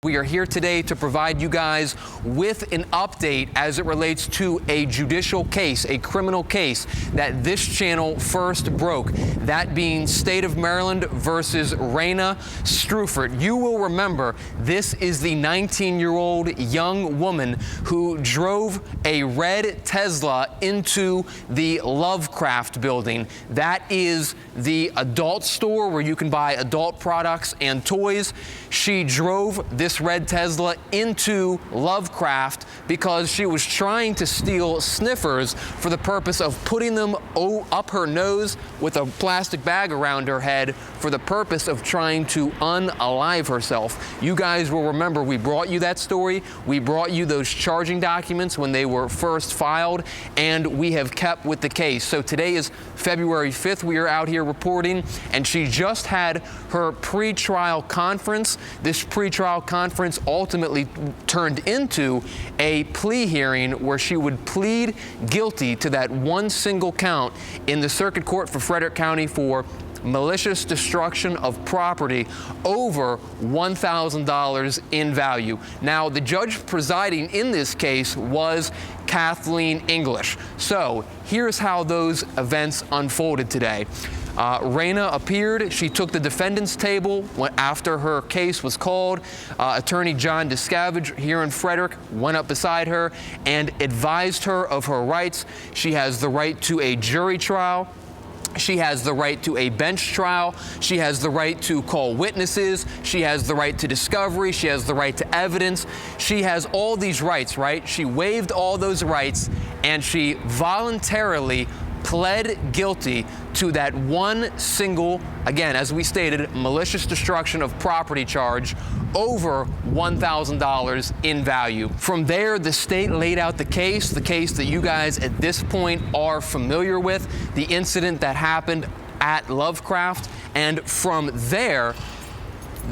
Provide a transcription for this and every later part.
We are here today to provide you guys with an update as it relates to a judicial case, a criminal case that this channel first broke, that being State of Maryland versus Reina Streufert. You will remember this is the 19-year-old young woman who drove a red Tesla into the Lovecraft building. That is the adult store where you can buy adult products and toys. She drove this red Tesla into Lovecraft because she was trying to steal sniffers for the purpose of putting them up her nose with a plastic bag around her head for the purpose of trying to unalive herself. You guys will remember we brought you that story. We brought you those charging documents when they were first filed, and we have kept with the case. So today is February 5th. We are out here reporting, and she just had her pre-trial conference. This pre-trial conference ultimately turned into a plea hearing where she would plead guilty to that one single count in the Circuit Court for Frederick County for malicious destruction of property over $1,000 in value. Now, the judge presiding in this case was Kathleen English. So here's how those events unfolded today. Reina appeared. She took the defendant's table after her case was called. Attorney John Discavige here in Frederick went up beside her and advised her of her rights. She has the right to a jury trial. She has the right to a bench trial. She has the right to call witnesses. She has the right to discovery. She has the right to evidence. She has all these rights, right? She waived all those rights, and she voluntarily pled guilty to that one single, again, as we stated, malicious destruction of property charge over $1,000 in value. From there, the state laid out the case that you guys at this point are familiar with, the incident that happened at Lovecraft. And from there,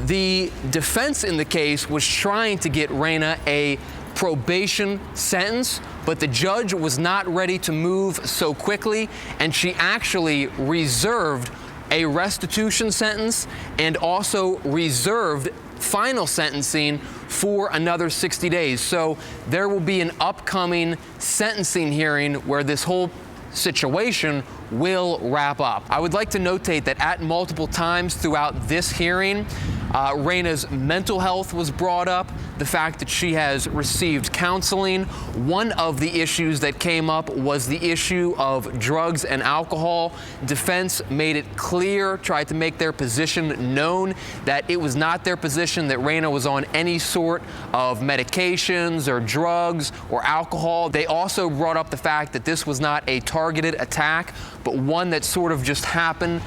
the defense in the case was trying to get Reina a probation sentence, but the judge was not ready to move so quickly, and she actually reserved a restitution sentence and also reserved final sentencing for another 60 days. So there will be an upcoming sentencing hearing where this whole situation will wrap up. I would like to notate that at multiple times throughout this hearing, Reina's mental health was brought up, the fact that she has received counseling. One of the issues that came up was the issue of drugs and alcohol. Defense made it clear, tried to make their position known, that it was not their position that Reina was on any sort of medications or drugs or alcohol. They also brought up the fact that this was not a targeted attack, but one that sort of just happened,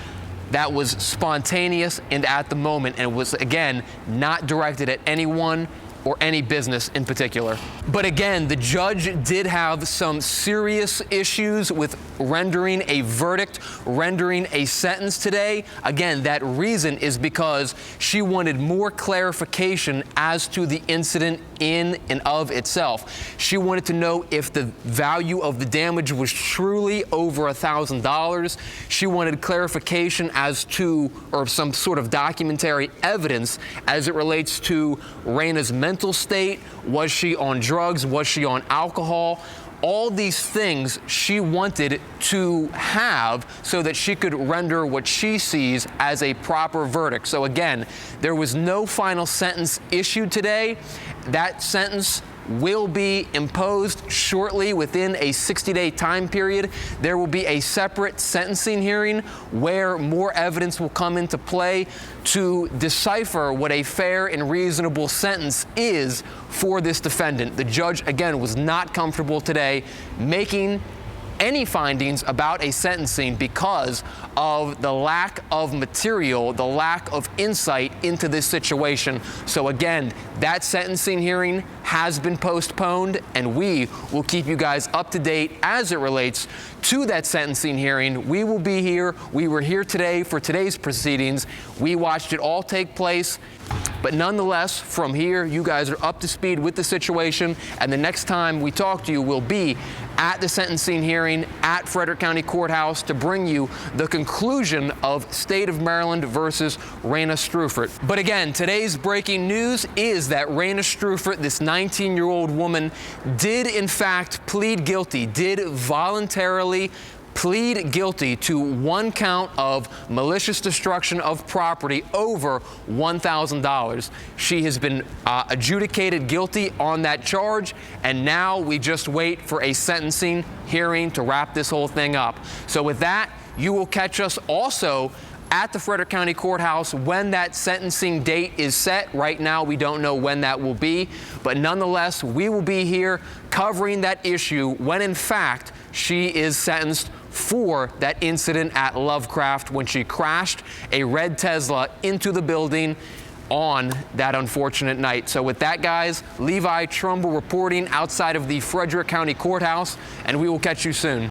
that was spontaneous and at the moment, and was, again, not directed at anyone or any business in particular. But again, the judge did have some serious issues with rendering a verdict, rendering a sentence today. Again, that reason is because she wanted more clarification as to the incident in and of itself. She wanted to know if the value of the damage was truly over $1,000. She wanted clarification as to, or some sort of documentary evidence as it relates to Reina's mental state. Was she on drugs? Was she on alcohol? All these things she wanted to have so that she could render what she sees as a proper verdict. So again, there was no final sentence issued today. That sentence will be imposed shortly within a 60-day time period. There will be a separate sentencing hearing where more evidence will come into play to decipher what a fair and reasonable sentence is for this defendant. The judge, again, was not comfortable today making any findings about a sentencing because of the lack of material, the lack of insight into this situation. So again, that sentencing hearing has been postponed, and we will keep you guys up to date as it relates to that sentencing hearing. We will be here. We were here today for today's proceedings. We watched it all take place. But nonetheless, from here, you guys are up to speed with the situation, and the next time we talk to you will be at the sentencing hearing at Frederick County Courthouse to bring you the conclusion of State of Maryland versus Reina Streufert. But again, today's breaking news is that Reina Streufert, this 19-year-old woman, did in fact plead guilty, did voluntarily plead guilty to one count of malicious destruction of property over $1,000. She has been adjudicated guilty on that charge, and now we just wait for a sentencing hearing to wrap this whole thing up. So with that, you will catch us also at the Frederick County Courthouse when that sentencing date is set. Right now, we don't know when that will be, but nonetheless, we will be here covering that issue when, in fact, she is sentenced for that incident at Lovecraft when she crashed a red Tesla into the building on that unfortunate night. So with that, guys, Levi Trumbull reporting outside of the Frederick County Courthouse, and we will catch you soon.